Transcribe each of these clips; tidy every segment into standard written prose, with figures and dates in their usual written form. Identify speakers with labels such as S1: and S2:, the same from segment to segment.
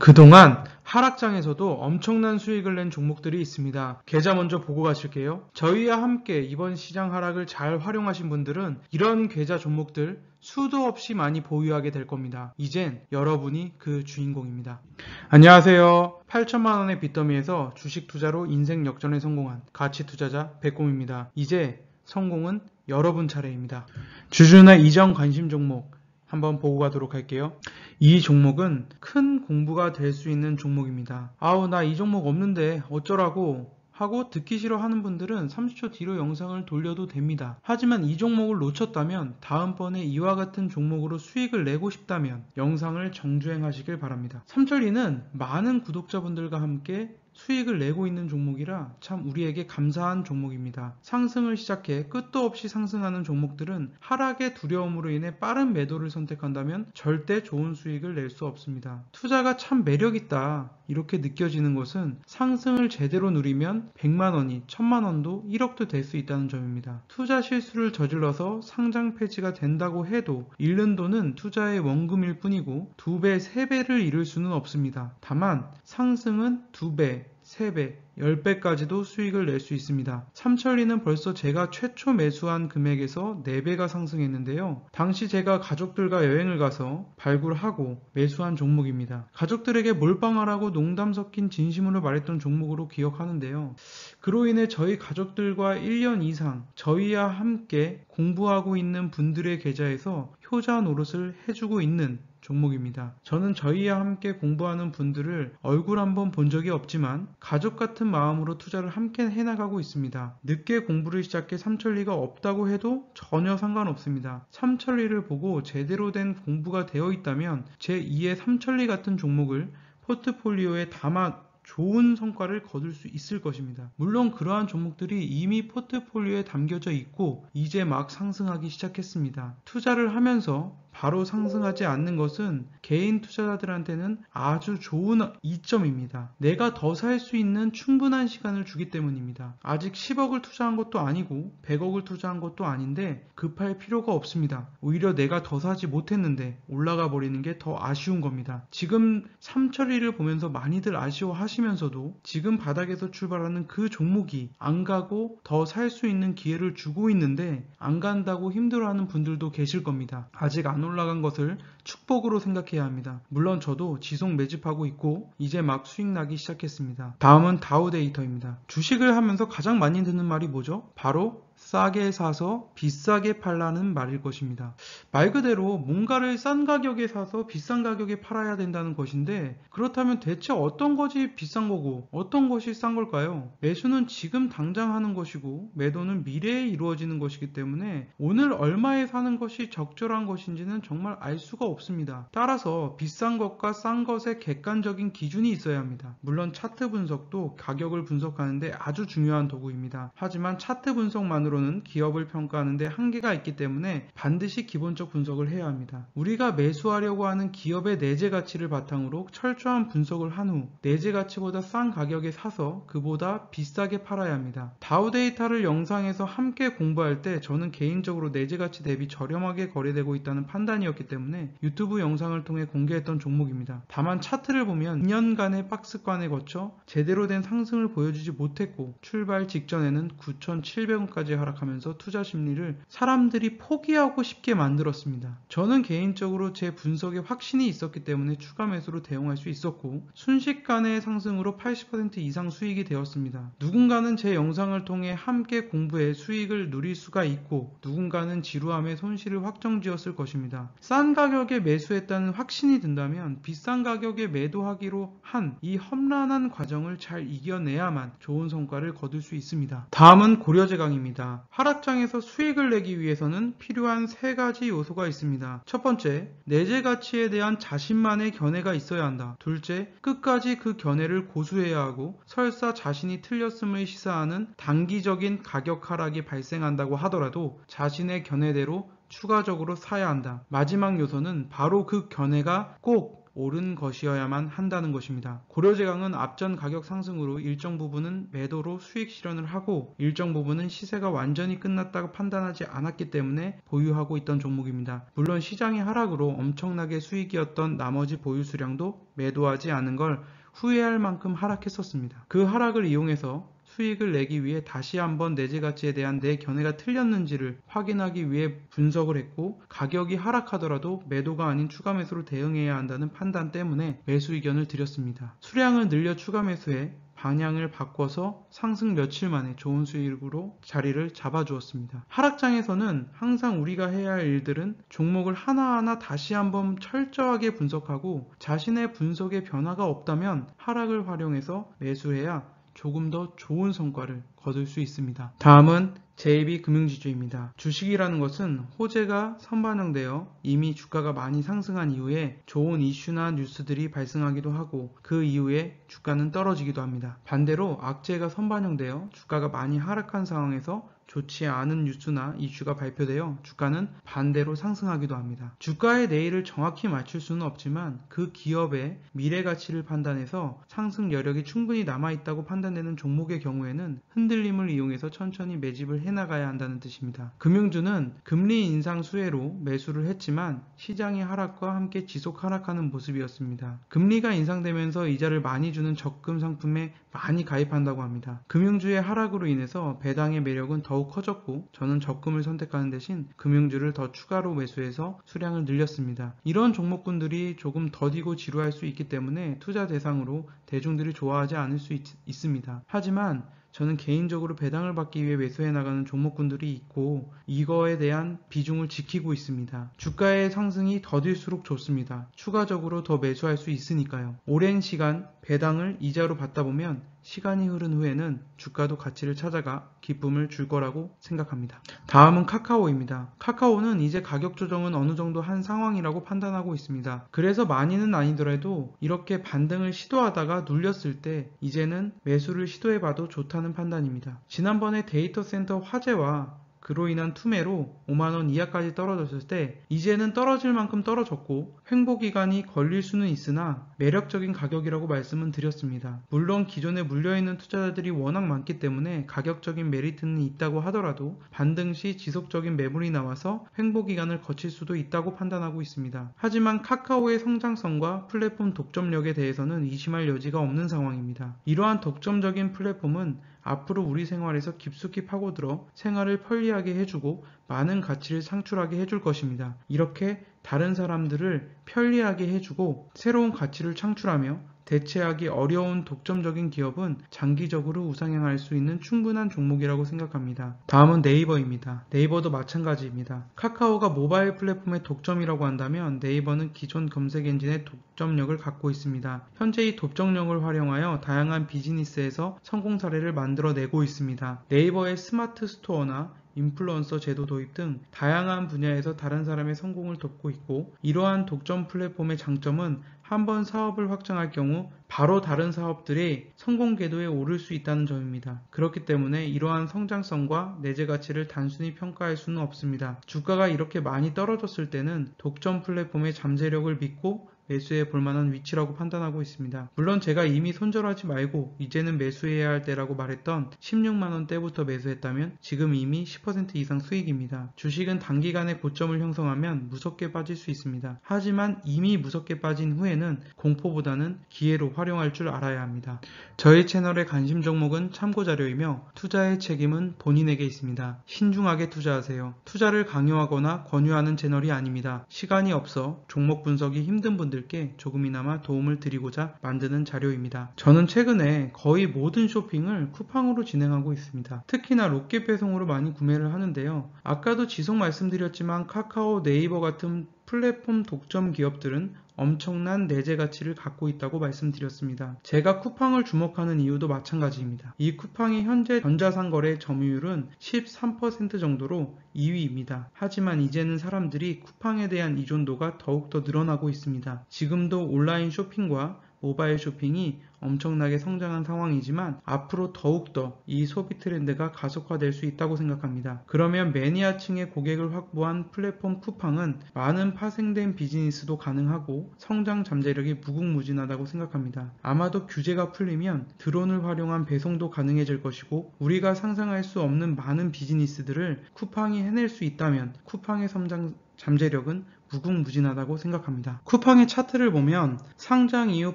S1: 그동안 하락장에서도 엄청난 수익을 낸 종목들이 있습니다. 계좌 먼저 보고 가실게요. 저희와 함께 이번 시장 하락을 잘 활용하신 분들은 이런 계좌 종목들 수도 없이 많이 보유하게 될 겁니다. 이젠 여러분이 그 주인공입니다. 안녕하세요. 8천만원의 빚더미에서 주식 투자로 인생 역전에 성공한 가치 투자자 백곰입니다. 이제 성공은 여러분 차례입니다. 주주나 이전 관심 종목 한번 보고 가도록 할게요. 이 종목은 큰 공부가 될 수 있는 종목입니다. 아우, 나 이 종목 없는데 어쩌라고 하고 듣기 싫어 하는 분들은 30초 뒤로 영상을 돌려도 됩니다. 하지만 이 종목을 놓쳤다면 다음번에 이와 같은 종목으로 수익을 내고 싶다면 영상을 정주행하시길 바랍니다. 삼천리는 많은 구독자분들과 함께 수익을 내고 있는 종목이라 참 우리에게 감사한 종목입니다. 상승을 시작해 끝도 없이 상승하는 종목들은 하락의 두려움으로 인해 빠른 매도를 선택한다면 절대 좋은 수익을 낼 수 없습니다. 투자가 참 매력있다 이렇게 느껴지는 것은 상승을 제대로 누리면 100만원이 1000만원도 1억도 될 수 있다는 점입니다. 투자 실수를 저질러서 상장 폐지가 된다고 해도 잃는 돈은 투자의 원금일 뿐이고 2배, 3배를 잃을 수는 없습니다. 다만 상승은 2배, 3배, 10배까지도 수익을 낼 수 있습니다. 삼천리는 벌써 제가 최초 매수한 금액에서 4배가 상승했는데요. 당시 제가 가족들과 여행을 가서 발굴하고 매수한 종목입니다. 가족들에게 몰빵하라고 농담 섞인 진심으로 말했던 종목으로 기억하는데요. 그로 인해 저희 가족들과 1년 이상 저희와 함께 공부하고 있는 분들의 계좌에서 효자 노릇을 해주고 있는 종목입니다. 저는 저희와 함께 공부하는 분들을 얼굴 한번 본 적이 없지만 가족 같은 마음으로 투자를 함께 해나가고 있습니다. 늦게 공부를 시작해 삼천리가 없다고 해도 전혀 상관없습니다. 삼천리를 보고 제대로 된 공부가 되어 있다면 제2의 삼천리 같은 종목을 포트폴리오에 담아 좋은 성과를 거둘 수 있을 것입니다. 물론 그러한 종목들이 이미 포트폴리오에 담겨져 있고 이제 막 상승하기 시작했습니다. 투자를 하면서 바로 상승하지 않는 것은 개인 투자자들한테는 아주 좋은 이점입니다. 내가 더 살 수 있는 충분한 시간을 주기 때문입니다. 아직 10억을 투자한 것도 아니고 100억을 투자한 것도 아닌데 급할 필요가 없습니다. 오히려 내가 더 사지 못했는데 올라가 버리는 게 더 아쉬운 겁니다. 지금 삼천리를 보면서 많이들 아쉬워하시면서도 지금 바닥에서 출발하는 그 종목이 안 가고 더 살 수 있는 기회를 주고 있는데 안 간다고 힘들어하는 분들도 계실 겁니다. 아직 안 올라간 것을 축복으로 생각해야 합니다. 물론 저도 지속 매집하고 있고 이제 막 수익 나기 시작했습니다. 다음은 다우데이터입니다. 주식을 하면서 가장 많이 듣는 말이 뭐죠? 바로 싸게 사서 비싸게 팔라는 말일 것입니다. 말 그대로 뭔가를 싼 가격에 사서 비싼 가격에 팔아야 된다는 것인데 그렇다면 대체 어떤 것이 비싼 거고 어떤 것이 싼 걸까요? 매수는 지금 당장 하는 것이고 매도는 미래에 이루어지는 것이기 때문에 오늘 얼마에 사는 것이 적절한 것인지는 정말 알 수가 없습니다. 따라서 비싼 것과 싼 것의 객관적인 기준이 있어야 합니다. 물론 차트 분석도 가격을 분석하는데 아주 중요한 도구입니다. 하지만 차트 분석만으로는 기업을 평가하는데 한계가 있기 때문에 반드시 기본적 분석을 해야 합니다. 우리가 매수하려고 하는 기업의 내재 가치를 바탕으로 철저한 분석을 한 후 내재 가치보다 싼 가격에 사서 그보다 비싸게 팔아야 합니다. 다우데이터를 영상에서 함께 공부할 때 저는 개인적으로 내재 가치 대비 저렴하게 거래되고 있다는 판단이었기 때문에 유튜브 영상을 통해 공개했던 종목입니다. 다만 차트를 보면 2년간의 박스관에 거쳐 제대로 된 상승을 보여주지 못했고 출발 직전에는 9,700원까지 하락하면서 투자 심리를 사람들이 포기하고 싶게 만들었습니다. 저는 개인적으로 제 분석에 확신이 있었기 때문에 추가 매수로 대응할 수 있었고 순식간의 상승으로 80% 이상 수익이 되었습니다. 누군가는 제 영상을 통해 함께 공부해 수익을 누릴 수가 있고 누군가는 지루함에 손실을 확정지었을 것입니다. 싼 가격에 매수했다는 확신이 든다면 비싼 가격에 매도하기로 한 이 험난한 과정을 잘 이겨내야만 좋은 성과를 거둘 수 있습니다. 다음은 고려제강입니다. 하락장에서 수익을 내기 위해서는 필요한 3가지 요소가 있습니다. 첫 번째, 내재 가치에 대한 자신만의 견해가 있어야 한다. 둘째, 끝까지 그 견해를 고수해야 하고 설사 자신이 틀렸음을 시사하는 단기적인 가격 하락이 발생한다고 하더라도 자신의 견해대로 추가적으로 사야 한다. 마지막 요소는 바로 그 견해가 꼭 옳은 것이어야만 한다는 것입니다. 고려제강은 앞전 가격 상승으로 일정 부분은 매도로 수익 실현을 하고 일정 부분은 시세가 완전히 끝났다고 판단하지 않았기 때문에 보유하고 있던 종목입니다. 물론 시장의 하락으로 엄청나게 수익이었던 나머지 보유 수량도 매도하지 않은 걸 후회할 만큼 하락했었습니다. 그 하락을 이용해서 수익을 내기 위해 다시 한번 내재 가치에 대한 내 견해가 틀렸는지를 확인하기 위해 분석을 했고, 가격이 하락하더라도 매도가 아닌 추가 매수로 대응해야 한다는 판단 때문에 매수 의견을 드렸습니다. 수량을 늘려 추가 매수해 방향을 바꿔서 상승 며칠 만에 좋은 수익으로 자리를 잡아주었습니다. 하락장에서는 항상 우리가 해야 할 일들은 종목을 하나하나 다시 한번 철저하게 분석하고 자신의 분석에 변화가 없다면 하락을 활용해서 매수해야 조금 더 좋은 성과를 거둘 수 있습니다. 다음은 JB금융지주입니다. 주식이라는 것은 호재가 선반영되어 이미 주가가 많이 상승한 이후에 좋은 이슈나 뉴스들이 발생하기도 하고 그 이후에 주가는 떨어지기도 합니다. 반대로 악재가 선반영되어 주가가 많이 하락한 상황에서 좋지 않은 뉴스나 이슈가 발표되어 주가는 반대로 상승하기도 합니다. 주가의 내일을 정확히 맞출 수는 없지만 그 기업의 미래 가치를 판단해서 상승 여력이 충분히 남아있다고 판단되는 종목의 경우에는 흔들림을 이용해서 천천히 매집을 해나가야 한다는 뜻입니다. 금융주는 금리 인상 수혜로 매수를 했지만 시장의 하락과 함께 지속 하락하는 모습이었습니다. 금리가 인상되면서 이자를 많이 주는 적금 상품에 많이 가입한다고 합니다. 금융주의 하락으로 인해서 배당의 매력은 더욱 커졌고 저는 적금을 선택하는 대신 금융주를 더 추가로 매수해서 수량을 늘렸습니다. 이런 종목군들이 조금 더디고 지루할 수 있기 때문에 투자 대상으로 대중들이 좋아하지 않을 수 있습니다. 하지만 저는 개인적으로 배당을 받기 위해 매수해 나가는 종목군들이 있고 이거에 대한 비중을 지키고 있습니다. 주가의 상승이 더딜수록 좋습니다. 추가적으로 더 매수할 수 있으니까요. 오랜 시간 배당을 이자로 받다 보면 시간이 흐른 후에는 주가도 가치를 찾아가 기쁨을 줄 거라고 생각합니다. 다음은 카카오입니다. 카카오는 이제 가격 조정은 어느 정도 한 상황이라고 판단하고 있습니다. 그래서 많이는 아니더라도 이렇게 반등을 시도하다가 눌렸을 때 이제는 매수를 시도해봐도 좋다는 판단입니다. 지난번에 데이터 센터 화재와 그로 인한 투매로 5만원 이하까지 떨어졌을 때 이제는 떨어질 만큼 떨어졌고 횡보기간이 걸릴 수는 있으나 매력적인 가격이라고 말씀은 드렸습니다. 물론 기존에 물려있는 투자자들이 워낙 많기 때문에 가격적인 메리트는 있다고 하더라도 반등 시 지속적인 매물이 나와서 횡보기간을 거칠 수도 있다고 판단하고 있습니다. 하지만 카카오의 성장성과 플랫폼 독점력에 대해서는 의심할 여지가 없는 상황입니다. 이러한 독점적인 플랫폼은 앞으로 우리 생활에서 깊숙이 파고들어 생활을 편리하게 해주고 많은 가치를 창출하게 해줄 것입니다. 이렇게 다른 사람들을 편리하게 해주고 새로운 가치를 창출하며 대체하기 어려운 독점적인 기업은 장기적으로 우상향할 수 있는 충분한 종목이라고 생각합니다. 다음은 네이버입니다. 네이버도 마찬가지입니다. 카카오가 모바일 플랫폼의 독점이라고 한다면 네이버는 기존 검색 엔진의 독점력을 갖고 있습니다. 현재 이 독점력을 활용하여 다양한 비즈니스에서 성공 사례를 만들어내고 있습니다. 네이버의 스마트 스토어나 인플루언서 제도 도입 등 다양한 분야에서 다른 사람의 성공을 돕고 있고 이러한 독점 플랫폼의 장점은 한번 사업을 확장할 경우 바로 다른 사업들의 성공 궤도에 오를 수 있다는 점입니다. 그렇기 때문에 이러한 성장성과 내재 가치를 단순히 평가할 수는 없습니다. 주가가 이렇게 많이 떨어졌을 때는 독점 플랫폼의 잠재력을 믿고 매수해 볼 만한 위치라고 판단하고 있습니다. 물론 제가 이미 손절하지 말고 이제는 매수해야 할 때라고 말했던 16만원 대부터 매수했다면 지금 이미 10% 이상 수익입니다. 주식은 단기간에 고점을 형성하면 무섭게 빠질 수 있습니다. 하지만 이미 무섭게 빠진 후에는 공포보다는 기회로 활용할 줄 알아야 합니다. 저희 채널의 관심 종목은 참고자료이며 투자의 책임은 본인에게 있습니다. 신중하게 투자하세요. 투자를 강요하거나 권유하는 채널이 아닙니다. 시간이 없어 종목 분석이 힘든 분들께 조금이나마 도움을 드리고자 만드는 자료입니다. 저는 최근에 거의 모든 쇼핑을 쿠팡으로 진행하고 있습니다. 특히나 로켓 배송으로 많이 구매를 하는데요. 아까도 지속 말씀드렸지만 카카오, 네이버 같은 플랫폼 독점 기업들은 엄청난 내재 가치를 갖고 있다고 말씀드렸습니다. 제가 쿠팡을 주목하는 이유도 마찬가지입니다. 이 쿠팡의 현재 전자상거래 점유율은 13% 정도로 2위입니다. 하지만 이제는 사람들이 쿠팡에 대한 의존도가 더욱더 늘어나고 있습니다. 지금도 온라인 쇼핑과 모바일 쇼핑이 엄청나게 성장한 상황이지만 앞으로 더욱더 이 소비 트렌드가 가속화될 수 있다고 생각합니다. 그러면 매니아층의 고객을 확보한 플랫폼 쿠팡은 많은 파생된 비즈니스도 가능하고 성장 잠재력이 무궁무진하다고 생각합니다. 아마도 규제가 풀리면 드론을 활용한 배송도 가능해질 것이고 우리가 상상할 수 없는 많은 비즈니스들을 쿠팡이 해낼 수 있다면 쿠팡의 성장 잠재력은 무궁무진하다고 생각합니다. 쿠팡의 차트를 보면 상장 이후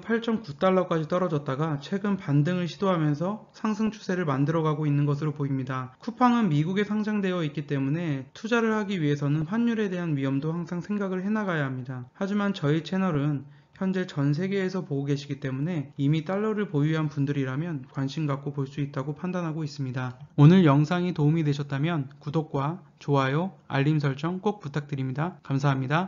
S1: 8.9달러까지 떨어졌다가 최근 반등을 시도하면서 상승 추세를 만들어가고 있는 것으로 보입니다. 쿠팡은 미국에 상장되어 있기 때문에 투자를 하기 위해서는 환율에 대한 위험도 항상 생각을 해나가야 합니다. 하지만 저희 채널은 현재 전 세계에서 보고 계시기 때문에 이미 달러를 보유한 분들이라면 관심 갖고 볼 수 있다고 판단하고 있습니다. 오늘 영상이 도움이 되셨다면 구독과 좋아요, 알림 설정 꼭 부탁드립니다. 감사합니다.